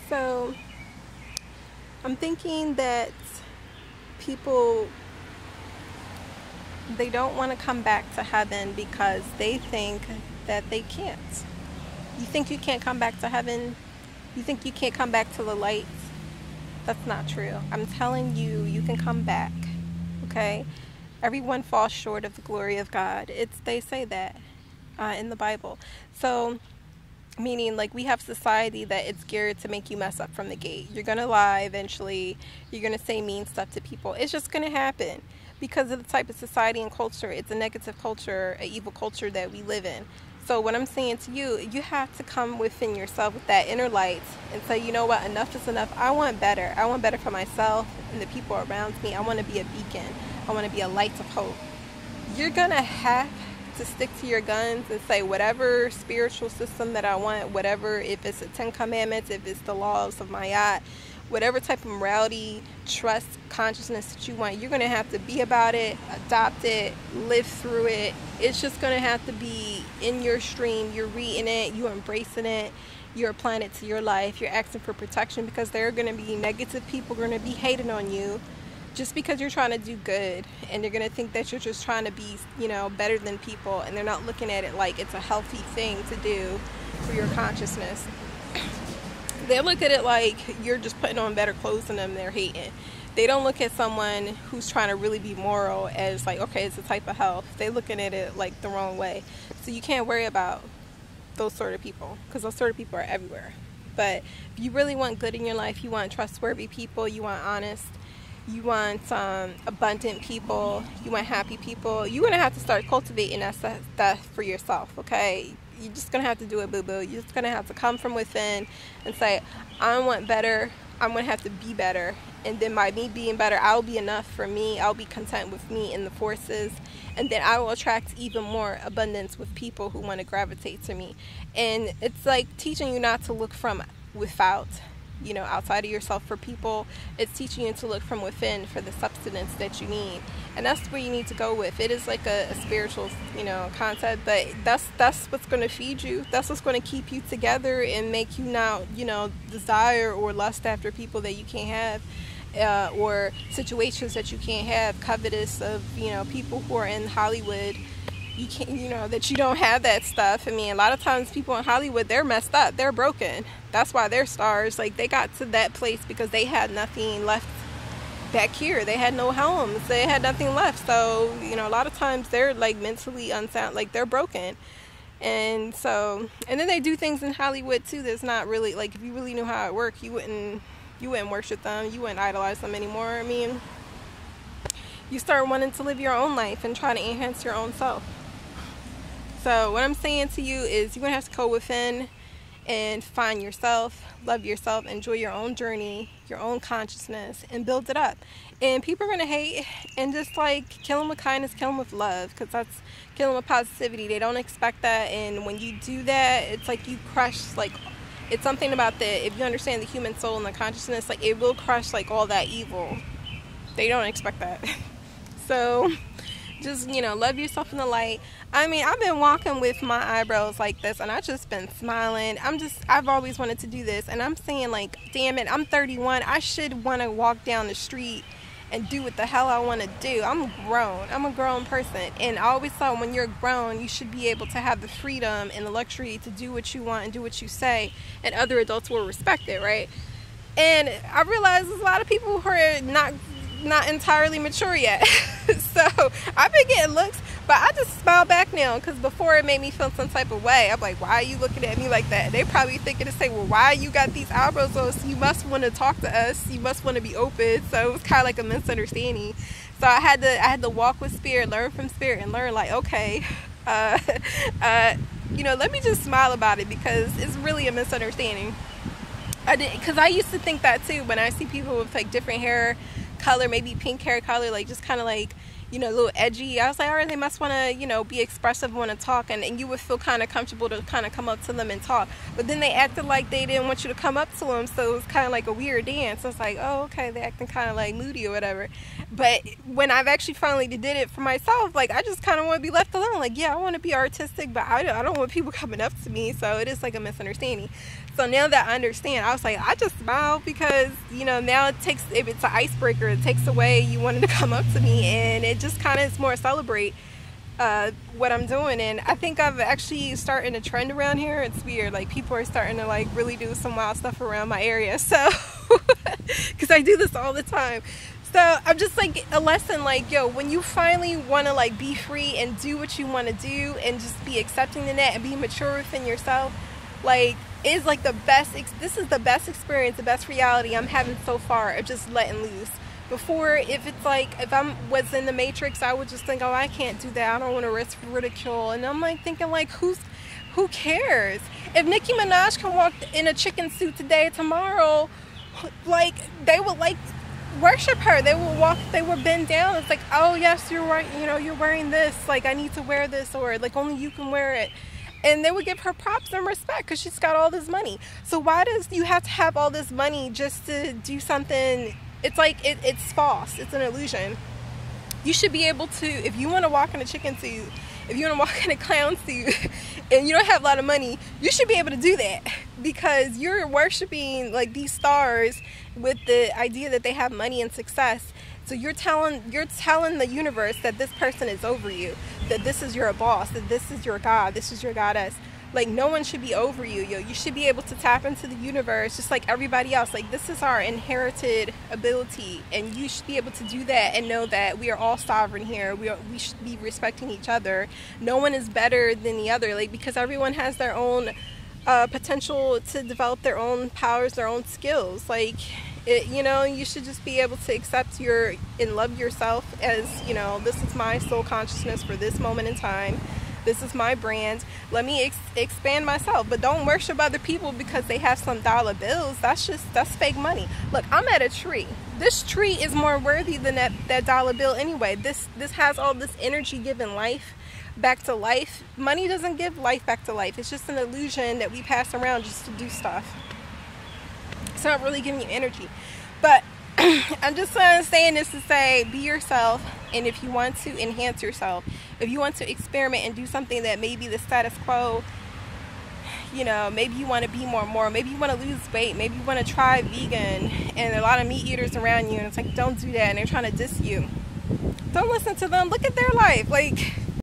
So I'm thinking that people, they don't want to come back to heaven because they think that they can't. You think you can't come back to heaven? You think you can't come back to the light? That's not true. I'm telling you, you can come back. Okay? Everyone falls short of the glory of God. They say that in the Bible. So, meaning like we have society that it's geared to make you mess up from the gate. You're gonna lie eventually. You're gonna say mean stuff to people. It's just gonna happen because of the type of society and culture. It's a negative culture, an evil culture that we live in. So what I'm saying to you, you have to come within yourself with that inner light and say, you know what, enough is enough. I want better. I want better for myself and the people around me. I want to be a beacon. I want to be a light of hope. You're going to have to stick to your guns and say whatever spiritual system that I want, whatever, if it's the 10 Commandments, if it's the laws of Mayat, whatever type of morality, trust, consciousness that you want, you're going to have to be about it, adopt it, live through it. It's just going to have to be in your stream. You're reading it, you're embracing it, you're applying it to your life, you're asking for protection because there are going to be negative people going to be hating on you just because you're trying to do good, and they're going to think that you're just trying to be, better than people, and they're not looking at it like it's a healthy thing to do for your consciousness. They look at it like you're just putting on better clothes than them, they're hating. They don't look at someone who's trying to really be moral as like, okay, it's a type of health. They're looking at it like the wrong way. So you can't worry about those sort of people because those sort of people are everywhere. But if you really want good in your life, you want trustworthy people, you want honest, you want abundant people, you want happy people, you're going to have to start cultivating that stuff for yourself, okay? You're just going to have to do it, boo-boo. You're just going to have to come from within and say, I want better. I'm going to have to be better. And then by me being better, I'll be enough for me. I'll be content with me and the forces. And then I will attract even more abundance with people who want to gravitate to me. And it's like teaching you not to look from without, outside of yourself for people. It's teaching you to look from within for the substance that you need. And that's where you need to go with. It is like a spiritual, concept, but that's what's going to feed you. That's what's going to keep you together and make you not, desire or lust after people that you can't have, or situations that you can't have, covetous of, people who are in Hollywood. You can't, that you don't have that stuff. I mean, a lot of times people in Hollywood, they're messed up. They're broken. That's why they're stars. Like, they got to that place because they had nothing left back here. They had no homes. They had nothing left. So, a lot of times they're like mentally unsound. Like, they're broken. And so, and then they do things in Hollywood too that's not really, like, if you really knew how it worked, you wouldn't worship them. You wouldn't idolize them anymore. I mean, you start wanting to live your own life and try to enhance your own self. So what I'm saying to you is you're going to have to go within and find yourself, love yourself, enjoy your own journey, your own consciousness, and build it up. And people are going to hate, and just like kill them with kindness, kill them with love, because that's kill them with positivity. They don't expect that, and when you do that, it's like you crush, like, it's something about if you understand the human soul and the consciousness, like, it will crush like all that evil. They don't expect that. So just, love yourself in the light. I mean, I've been walking with my eyebrows like this, and I've just been smiling. I've always wanted to do this, and I'm saying, like, damn it, I'm 31. I should want to walk down the street and do what the hell I want to do. I'm grown. I'm a grown person, and I always thought when you're grown, you should be able to have the freedom and the luxury to do what you want and do what you say, and other adults will respect it, right? And I realize there's a lot of people who are not entirely mature yet. So I've been getting looks, but I just smile back now, because before it made me feel some type of way. I'm like, why are you looking at me like that? They probably thinking to say, well, why you got these eyebrows on? So you must want to talk to us. You must want to be open. So it was kind of like a misunderstanding. So I had to walk with spirit, learn from spirit, and learn like, okay, let me just smile about it, because it's really a misunderstanding. Because I used to think that too when I see people with like different hair color, maybe pink hair color, like just kind of like, a little edgy. I was like, all right, they must want to, be expressive, want to talk, and you would feel kind of comfortable to kind of come up to them and talk. But then they acted like they didn't want you to come up to them, so it was kind of like a weird dance. I was like, oh, okay, they acting kind of like moody or whatever. But when I've actually finally did it for myself, like, I just kind of want to be left alone. Like, yeah, I want to be artistic, but I don't want people coming up to me, so it is like a misunderstanding. So now that I understand, I was like, I just smile because, now if it's an icebreaker, it takes away you wanting to come up to me, and it just kind of is more celebrate what I'm doing. And I think I've actually starting a trend around here. It's weird, like people are starting to like really do some wild stuff around my area, so because I do this all the time. So I'm just like a lesson, like, yo, when you finally want to like be free and do what you want to do and just be accepting in that and be mature within yourself, like, is like the best, this is the best experience, the best reality I'm having so far of just letting loose. Before, if it's like, if I was in the Matrix, I would just think, oh, I can't do that, I don't want to risk ridicule. And I'm like thinking, like, who cares? If Nicki Minaj can walk in a chicken suit today, tomorrow, like, they would like worship her. They will walk, they will bend down. It's like, oh yes, you're right, you're wearing this, like, I need to wear this, or like only you can wear it. And they would give her props and respect because she's got all this money. So why does you have to have all this money just to do something? It's like, it's false. It's an illusion. You should be able to, if you want to walk in a chicken suit, if you want to walk in a clown suit, and you don't have a lot of money, you should be able to do that because you're worshiping like these stars with the idea that they have money and success. So you're telling the universe that this person is over you, that this is your boss, that this is your God, this is your goddess. Like, no one should be over you, yo. You should be able to tap into the universe just like everybody else. Like, this is our inherited ability, and you should be able to do that and know that we are all sovereign here. We should be respecting each other. No one is better than the other, like, because everyone has their own potential to develop their own powers, their own skills. Like, you should just be able to accept and love yourself as, this is my soul consciousness for this moment in time. This is my brand. Let me expand myself. But don't worship other people because they have some dollar bills. That's fake money. Look, I'm at a tree. This tree is more worthy than that dollar bill anyway. This has all this energy giving life back to life. Money doesn't give life back to life. It's just an illusion that we pass around just to do stuff. It's not really giving you energy. But I'm just saying this to say, be yourself, and if you want to enhance yourself, if you want to experiment and do something that may be the status quo, maybe you want to be more, maybe you want to lose weight, maybe you want to try vegan, and a lot of meat eaters around you, and it's like, don't do that, and they're trying to diss you. Don't listen to them. Look at their life. Like,